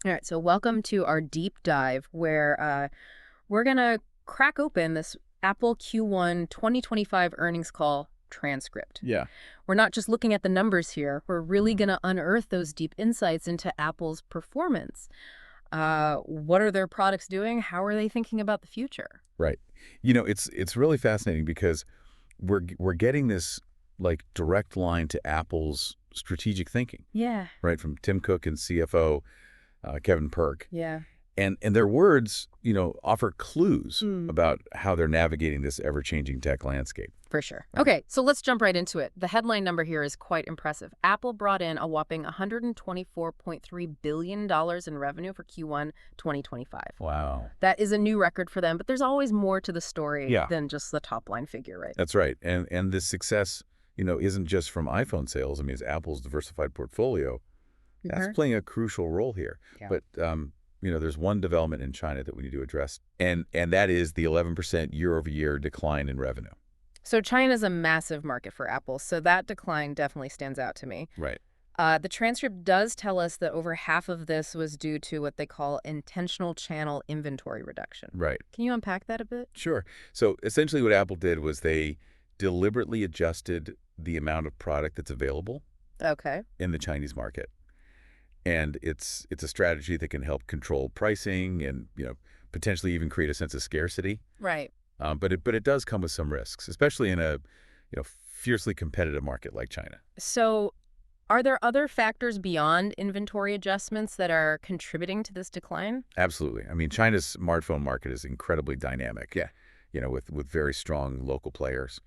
All right, so welcome to our deep dive where we're going to crack open this Apple Q1 2025 earnings call transcript. Yeah. We're not just looking at the numbers here. We're really going to unearth those deep insights into Apple's performance. What are their products doing? How are they thinking about the future? Right. It's really fascinating because we're getting this like direct line to Apple's strategic thinking, Yeah. right? From Tim Cook and CFO Kevin Perk. Yeah. And their words, offer clues Hmm. about how they're navigating this ever-changing tech landscape. For sure. Right. Okay, so let's jump right into it. The headline number here is quite impressive. Apple brought in a whopping $124.3 billion in revenue for Q1 2025. Wow. That is a new record for them, but there's always more to the story Yeah. than just the top line figure, right? That's right. And this success, isn't just from iPhone sales. I mean, it's Apple's diversified portfolio. That's playing a crucial role here. Yeah. But there's one development in China that we need to address, and that is the 11% year-over-year decline in revenue. So China's a massive market for Apple, so that decline definitely stands out to me. Right. The transcript does tell us that over half of this was due to what they call intentional channel inventory reduction. Right. Can you unpack that a bit? Sure. So essentially what Apple did was they deliberately adjusted the amount of product that's available Okay. in the Chinese market. And it's a strategy that can help control pricing and, potentially even create a sense of scarcity. Right. But it does come with some risks, especially in a, fiercely competitive market like China. So are there other factors beyond inventory adjustments that are contributing to this decline? Absolutely. I mean, China's smartphone market is incredibly dynamic. Yeah. With very strong local players.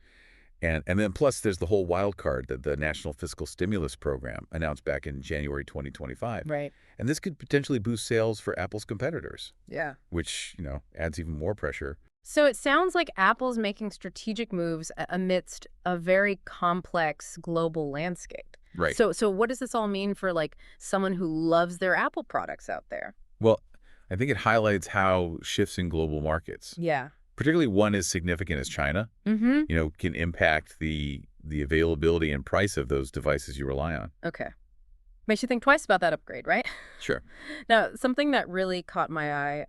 And then plus there's the whole wild card that the National Fiscal Stimulus Program announced back in January 2025. Right. And this could potentially boost sales for Apple's competitors, Yeah. which, adds even more pressure. So it sounds like Apple's making strategic moves amidst a very complex global landscape. Right. So what does this all mean for like someone who loves their Apple products out there? Well, I think it highlights how shifts in global markets, Yeah. particularly one as significant as China, Mm-hmm. can impact the availability and price of those devices you rely on. Okay. Makes you think twice about that upgrade, right? Sure. Now, something that really caught my eye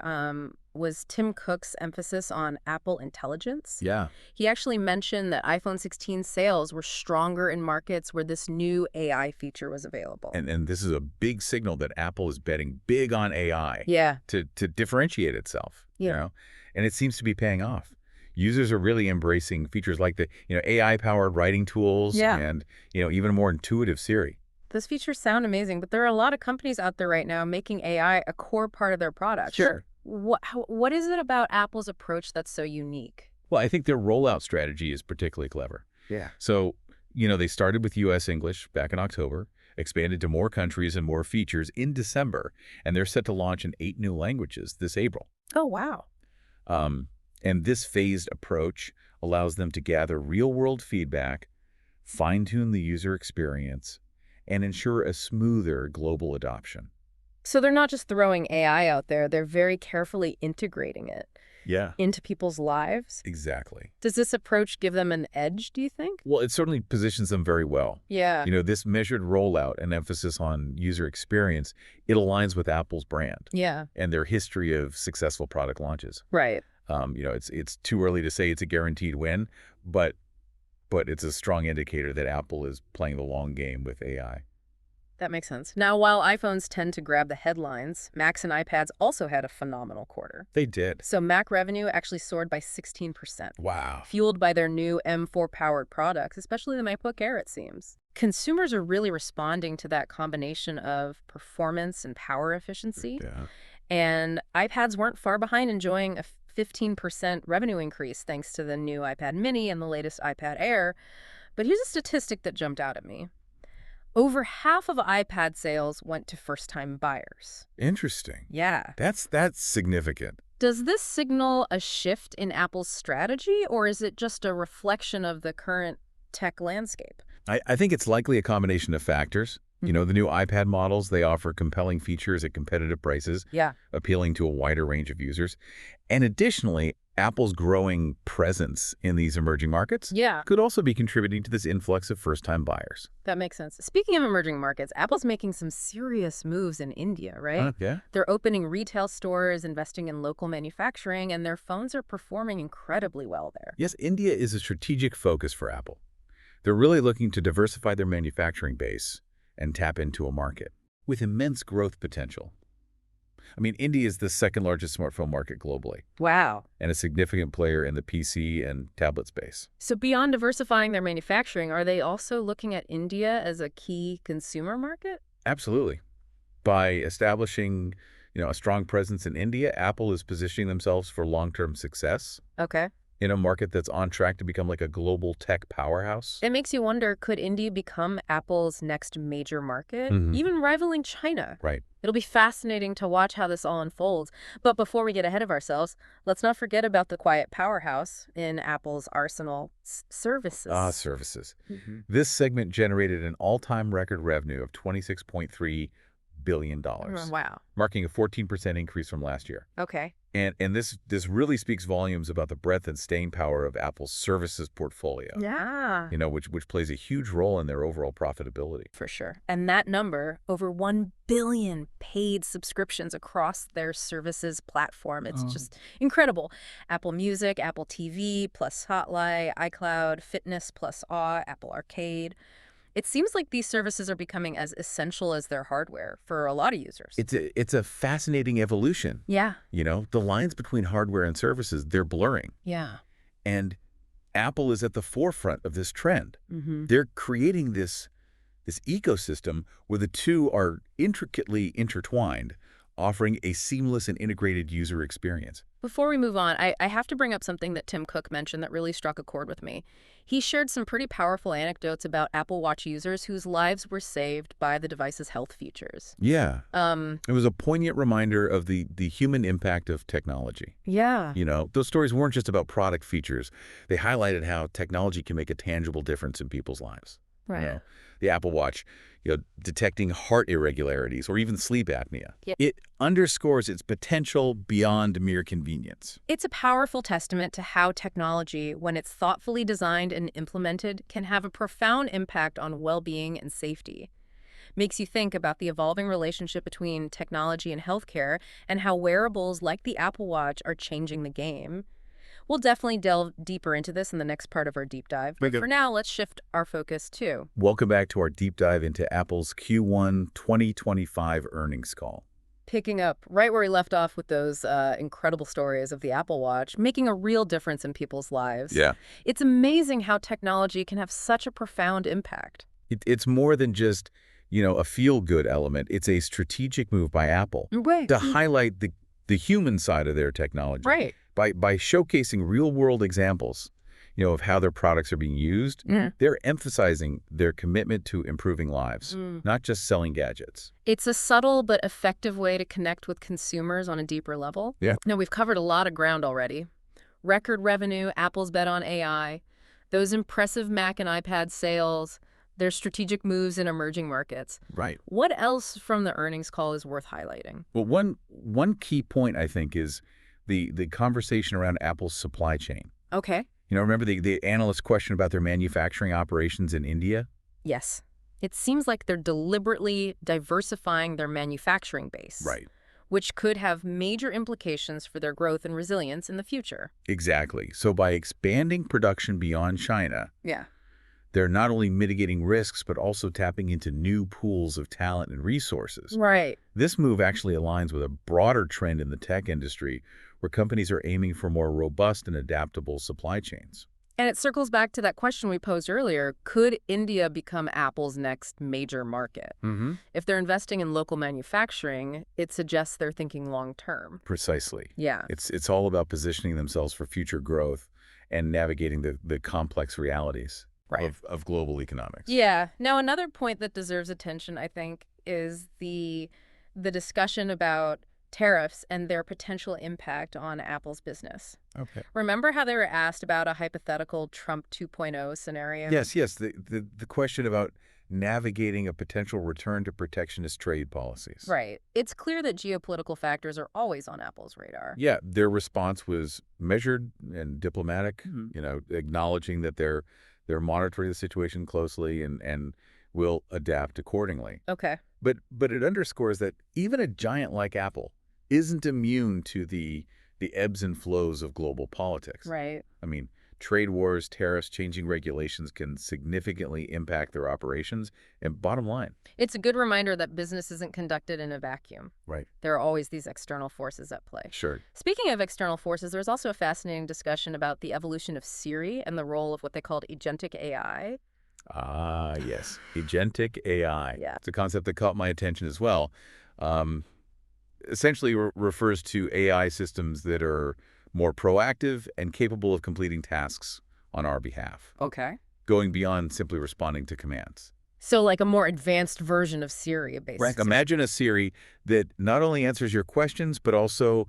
was Tim Cook's emphasis on Apple Intelligence. Yeah. He actually mentioned that iPhone 16 sales were stronger in markets where this new AI feature was available. And this is a big signal that Apple is betting big on AI Yeah. to differentiate itself. Yeah. And it seems to be paying off. Users are really embracing features like the AI-powered writing tools Yeah. and even a more intuitive Siri. Those features sound amazing, but there are a lot of companies out there right now making AI a core part of their products. Sure. What is it about Apple's approach that's so unique? Well, I think their rollout strategy is particularly clever. Yeah. So, they started with U.S. English back in October, expanded to more countries and more features in December, and they're set to launch in 8 new languages this April. Oh, wow. And this phased approach allows them to gather real-world feedback, fine-tune the user experience, and ensure a smoother global adoption. So they're not just throwing AI out there, they're very carefully integrating it Yeah. into people's lives. Exactly. Does this approach give them an edge, do you think? Well, it certainly positions them very well. Yeah. This measured rollout and emphasis on user experience, it aligns with Apple's brand Yeah. and their history of successful product launches. Right. It's too early to say it's a guaranteed win, but it's a strong indicator that Apple is playing the long game with AI. That makes sense. Now, while iPhones tend to grab the headlines, Macs and iPads also had a phenomenal quarter. They did. So Mac revenue actually soared by 16%. Wow. Fueled by their new M4-powered products, especially the MacBook Air, it seems. Consumers are really responding to that combination of performance and power efficiency. Yeah. And iPads weren't far behind, enjoying a 15% revenue increase thanks to the new iPad mini and the latest iPad Air. But here's a statistic that jumped out at me. Over half of iPad sales went to first-time buyers. Interesting. Yeah. That's significant. Does this signal a shift in Apple's strategy, or is it just a reflection of the current tech landscape? I think it's likely a combination of factors. The new iPad models, they offer compelling features at competitive prices, Yeah. appealing to a wider range of users. And additionally, Apple's growing presence in these emerging markets Yeah, could also be contributing to this influx of first-time buyers. that makes sense. Speaking of emerging markets, Apple's making some serious moves in India, right? Yeah. They're opening retail stores, investing in local manufacturing, and their phones are performing incredibly well there. Yes, India is a strategic focus for Apple. They're really looking to diversify their manufacturing base and tap into a market with immense growth potential. I mean, India is the second largest smartphone market globally Wow. and a significant player in the PC and tablet space. So beyond diversifying their manufacturing, are they also looking at India as a key consumer market? Absolutely. By establishing, a strong presence in India, Apple is positioning themselves for long-term success Okay. in a market that's on track to become like a global tech powerhouse. It makes you wonder, could India become Apple's next major market, Mhm. even rivaling China? Right. It'll be fascinating to watch how this all unfolds. But before we get ahead of ourselves, let's not forget about the quiet powerhouse in Apple's arsenal services. Services. This segment generated an all-time record revenue of $26.3 billion, Wow. marking a 14% increase from last year. Okay. And this really speaks volumes about the breadth and staying power of Apple's services portfolio, Yeah. which plays a huge role in their overall profitability. For sure. And that number, over 1 billion paid subscriptions across their services platform. It's just incredible. Apple Music, Apple TV, plus Spotlight, iCloud, Fitness plus Awe, Apple Arcade. It seems like these services are becoming as essential as their hardware for a lot of users. It's a fascinating evolution. Yeah. The lines between hardware and services, they're blurring. Yeah. And Apple is at the forefront of this trend. Mm-hmm. They're creating this ecosystem where the two are intricately intertwined, offering a seamless and integrated user experience. Before we move on, I have to bring up something that Tim Cook mentioned that really struck a chord with me. He shared some pretty powerful anecdotes about Apple Watch users whose lives were saved by the device's health features. Yeah. It was a poignant reminder of the human impact of technology. Yeah. Those stories weren't just about product features. They highlighted how technology can make a tangible difference in people's lives. Right. The Apple Watch, detecting heart irregularities or even sleep apnea. Yeah. It underscores its potential beyond mere convenience. It's a powerful testament to how technology, when it's thoughtfully designed and implemented, can have a profound impact on well-being and safety. Makes you think about the evolving relationship between technology and healthcare and how wearables like the Apple Watch are changing the game. We'll definitely delve deeper into this in the next part of our deep dive. But for now, let's shift our focus too. Welcome back to our deep dive into Apple's Q1 2025 earnings call. Picking up right where we left off with those incredible stories of the Apple Watch, making a real difference in people's lives. Yeah. It's amazing how technology can have such a profound impact. It's more than just, a feel-good element. It's a strategic move by Apple to highlight the human side of their technology. Right. By showcasing real-world examples, of how their products are being used, they're emphasizing their commitment to improving lives, not just selling gadgets. It's a subtle but effective way to connect with consumers on a deeper level. Yeah. Now, we've covered a lot of ground already. Record revenue, Apple's bet on AI, those impressive Mac and iPad sales, their strategic moves in emerging markets. Right. What else from the earnings call is worth highlighting? Well, one key point, I think, is the conversation around Apple's supply chain. Okay. Remember the analyst question about their manufacturing operations in India? Yes. It seems like they're deliberately diversifying their manufacturing base. Right. Which could have major implications for their growth and resilience in the future. Exactly. So by expanding production beyond China, Yeah. they're not only mitigating risks, but also tapping into new pools of talent and resources. Right. This move actually aligns with a broader trend in the tech industry where companies are aiming for more robust and adaptable supply chains. And it circles back to that question we posed earlier. Could India become Apple's next major market? If they're investing in local manufacturing, it suggests they're thinking long term. Precisely. Yeah. It's all about positioning themselves for future growth and navigating the complex realities of global economics. Yeah. Now, another point that deserves attention, I think, is the discussion about tariffs and their potential impact on Apple's business. Okay. Remember how they were asked about a hypothetical Trump 2.0 scenario? Yes. The question about navigating a potential return to protectionist trade policies. Right. It's clear that geopolitical factors are always on Apple's radar. Yeah, their response was measured and diplomatic, Mhm. acknowledging that they're monitoring the situation closely and will adapt accordingly. Okay. But it underscores that even a giant like Apple isn't immune to the ebbs and flows of global politics. Right. I mean, trade wars, tariffs, changing regulations can significantly impact their operations and bottom line. It's a good reminder that business isn't conducted in a vacuum. Right. There are always these external forces at play. Sure. Speaking of external forces, there's also a fascinating discussion about the evolution of Siri and the role of what they called agentic AI. Ah, yes. Agentic AI. Yeah. It's a concept that caught my attention as well. Um, Essentially refers to AI systems that are more proactive and capable of completing tasks on our behalf, Okay. going beyond simply responding to commands. So like a more advanced version of Siri, basically. Imagine a Siri that not only answers your questions, but also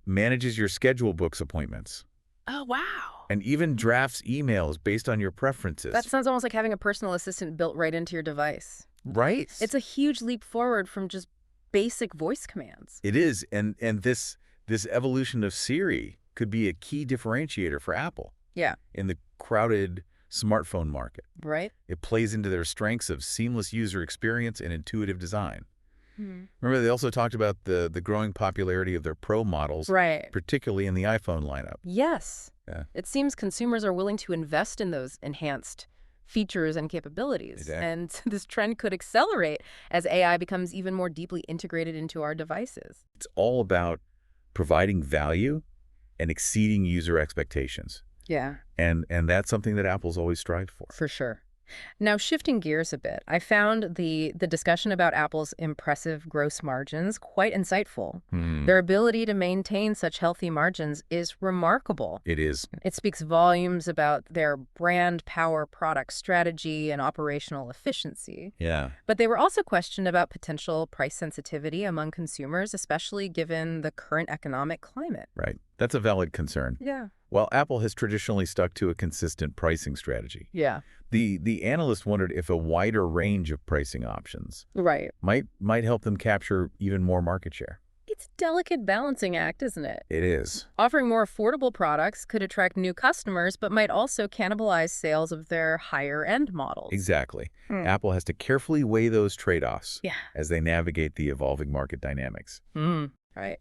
manages your schedule, books appointments, Oh, wow. and even drafts emails based on your preferences. That sounds almost like having a personal assistant built right into your device. Right. It's a huge leap forward from just basic voice commands. It is, and this evolution of Siri could be a key differentiator for Apple Yeah. in the crowded smartphone market. Right? It plays into their strengths of seamless user experience and intuitive design. Hmm. Remember, they also talked about the growing popularity of their Pro models, Right. particularly in the iPhone lineup. Yes. Yeah. It seems consumers are willing to invest in those enhanced features and capabilities. Exactly. And this trend could accelerate as AI becomes even more deeply integrated into our devices. It's all about providing value and exceeding user expectations. Yeah, And that's something that Apple's always strived for. for sure. Now, shifting gears a bit, I found the discussion about Apple's impressive gross margins quite insightful. Their ability to maintain such healthy margins is remarkable. It is. It speaks volumes about their brand power, product strategy, and operational efficiency. Yeah. But they were also questioned about potential price sensitivity among consumers, especially given the current economic climate. Right. That's a valid concern. Yeah. While Apple has traditionally stuck to a consistent pricing strategy, Yeah. the analyst wondered if a wider range of pricing options Right. might help them capture even more market share. It's a delicate balancing act, isn't it? It is. Offering more affordable products could attract new customers, but might also cannibalize sales of their higher-end models. Exactly. Hmm. Apple has to carefully weigh those trade-offs Yeah. as they navigate the evolving market dynamics. Right.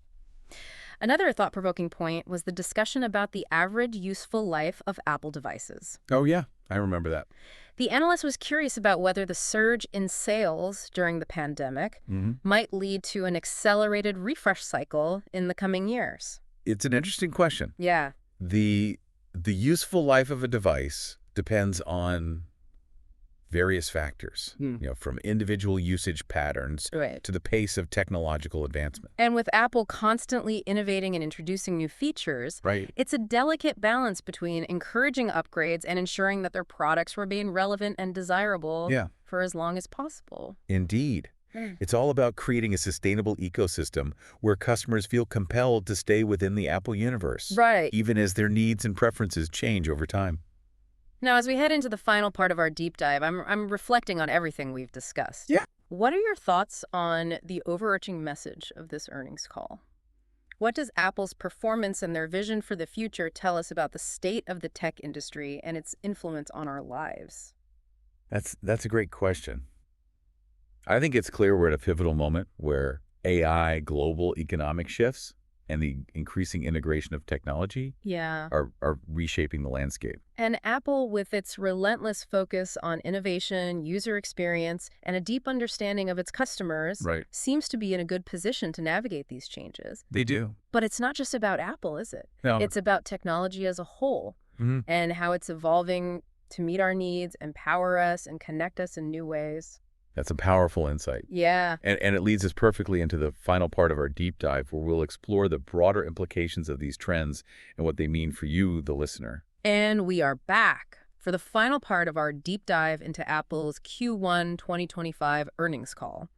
Another thought-provoking point was the discussion about the average useful life of Apple devices. Oh, yeah. I remember that. The analyst was curious about whether the surge in sales during the pandemic might lead to an accelerated refresh cycle in the coming years. It's an interesting question. Yeah. The useful life of a device depends on various factors, from individual usage patterns Right. to the pace of technological advancement. And with Apple constantly innovating and introducing new features, Right. it's a delicate balance between encouraging upgrades and ensuring that their products remain relevant and desirable Yeah. for as long as possible. Indeed. It's all about creating a sustainable ecosystem where customers feel compelled to stay within the Apple universe, Right. even as their needs and preferences change over time. Now, as we head into the final part of our deep dive, I'm reflecting on everything we've discussed. Yeah. What are your thoughts on the overarching message of this earnings call? What does Apple's performance and their vision for the future tell us about the state of the tech industry and its influence on our lives? That's a great question. I think it's clear we're at a pivotal moment where AI, global economic shifts, and the increasing integration of technology Yeah. are reshaping the landscape. And Apple, with its relentless focus on innovation, user experience, and a deep understanding of its customers, Right. seems to be in a good position to navigate these changes. They do. But it's not just about Apple, is it? No. It's about technology as a whole and how it's evolving to meet our needs, empower us, and connect us in new ways. That's a powerful insight. Yeah. And it leads us perfectly into the final part of our deep dive, where we'll explore the broader implications of these trends and what they mean for you, the listener. And we are back for the final part of our deep dive into Apple's Q1 2025 earnings call.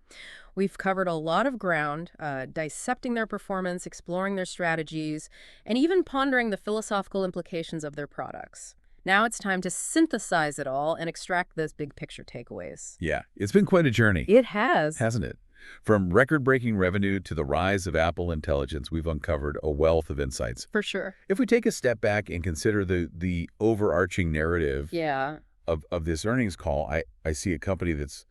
We've covered a lot of ground, dissecting their performance, exploring their strategies, and even pondering the philosophical implications of their products. Now it's time to synthesize it all and extract those big picture takeaways. Yeah, it's been quite a journey, It has. hasn't it? From record-breaking revenue to the rise of Apple Intelligence, we've uncovered a wealth of insights. For sure. If we take a step back and consider the overarching narrative Yeah. of this earnings call, I see a company that's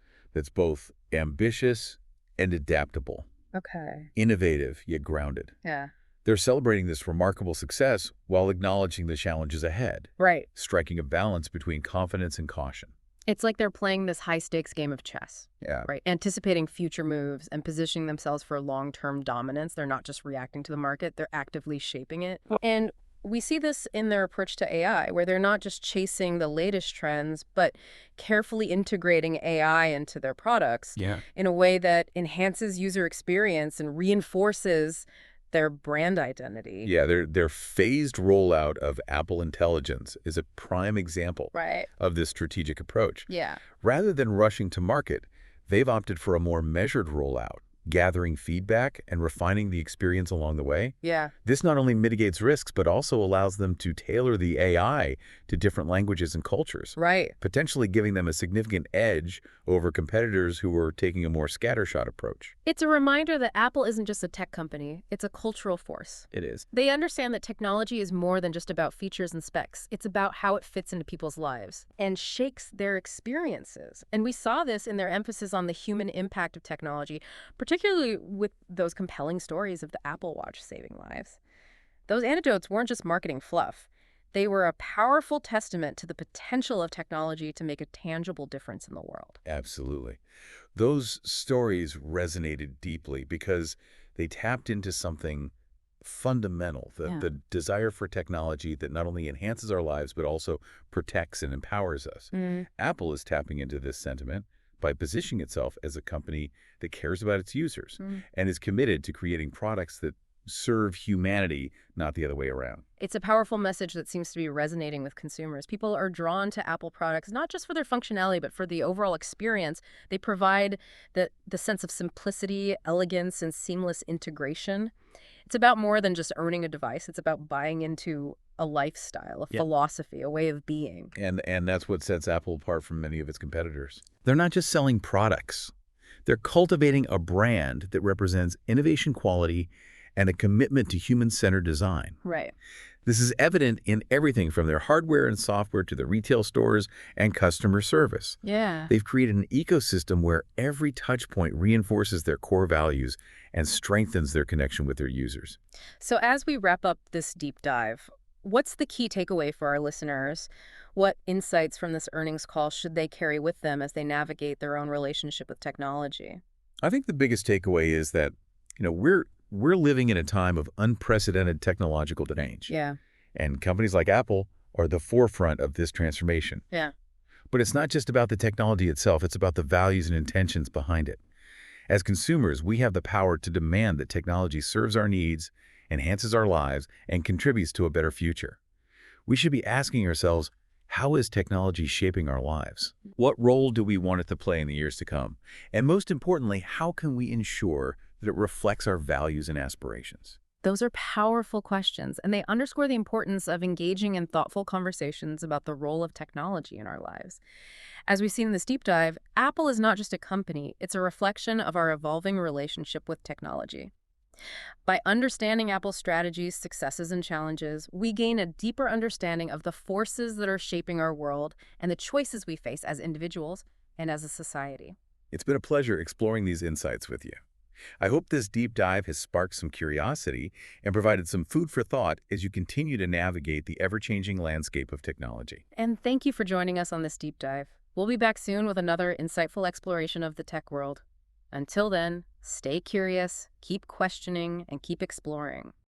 both ambitious and adaptable, Okay. innovative yet grounded. Yeah. They're celebrating this remarkable success while acknowledging the challenges ahead, Right. striking a balance between confidence and caution. It's like they're playing this high-stakes game of chess, Yeah, right? Anticipating future moves and positioning themselves for long-term dominance. They're not just reacting to the market, they're actively shaping it. And we see this in their approach to AI, where they're not just chasing the latest trends, but carefully integrating AI into their products yeah. in a way that enhances user experience and reinforces their brand identity. Yeah, their phased rollout of Apple Intelligence is a prime example Right. of this strategic approach. Yeah. Rather than rushing to market, they've opted for a more measured rollout, gathering feedback and refining the experience along the way. Yeah. This not only mitigates risks, but also allows them to tailor the AI to different languages and cultures, Right. potentially giving them a significant edge over competitors who are taking a more scattershot approach. It's a reminder that Apple isn't just a tech company, it's a cultural force. It is. They understand that technology is more than just about features and specs. It's about how it fits into people's lives and shakes their experiences. And we saw this in their emphasis on the human impact of technology, particularly with those compelling stories of the Apple Watch saving lives. Those anecdotes weren't just marketing fluff. They were a powerful testament to the potential of technology to make a tangible difference in the world. Absolutely. Those stories resonated deeply because they tapped into something fundamental, Yeah. the desire for technology that not only enhances our lives, but also protects and empowers us. Apple is tapping into this sentiment by positioning itself as a company that cares about its users and is committed to creating products that serve humanity, not the other way around. It's a powerful message that seems to be resonating with consumers. People are drawn to Apple products, not just for their functionality, but for the overall experience. They provide the sense of simplicity, elegance, and seamless integration. It's about more than just owning a device. It's about buying into a lifestyle, a Yeah. philosophy, a way of being. And that's what sets Apple apart from many of its competitors. They're not just selling products. They're cultivating a brand that represents innovation quality and a commitment to human-centered design. Right. This is evident in everything from their hardware and software to the retail stores and customer service. Yeah. They've created an ecosystem where every touch point reinforces their core values and strengthens their connection with their users. So as we wrap up this deep dive, what's the key takeaway for our listeners? What insights from this earnings call should they carry with them as they navigate their own relationship with technology? I think the biggest takeaway is that, we're living in a time of unprecedented technological change. Yeah. And companies like Apple are the forefront of this transformation. Yeah. But it's not just about the technology itself, it's about the values and intentions behind it. As consumers, we have the power to demand that technology serves our needs, enhances our lives, and contributes to a better future. We should be asking ourselves, how is technology shaping our lives? What role do we want it to play in the years to come? And most importantly, how can we ensure that it reflects our values and aspirations? Those are powerful questions, and they underscore the importance of engaging in thoughtful conversations about the role of technology in our lives. As we've seen in this deep dive, Apple is not just a company, it's a reflection of our evolving relationship with technology. By understanding Apple's strategies, successes, and challenges, we gain a deeper understanding of the forces that are shaping our world and the choices we face as individuals and as a society. It's been a pleasure exploring these insights with you. I hope this deep dive has sparked some curiosity and provided some food for thought as you continue to navigate the ever-changing landscape of technology. And thank you for joining us on this deep dive. We'll be back soon with another insightful exploration of the tech world. Until then, stay curious, keep questioning, and keep exploring.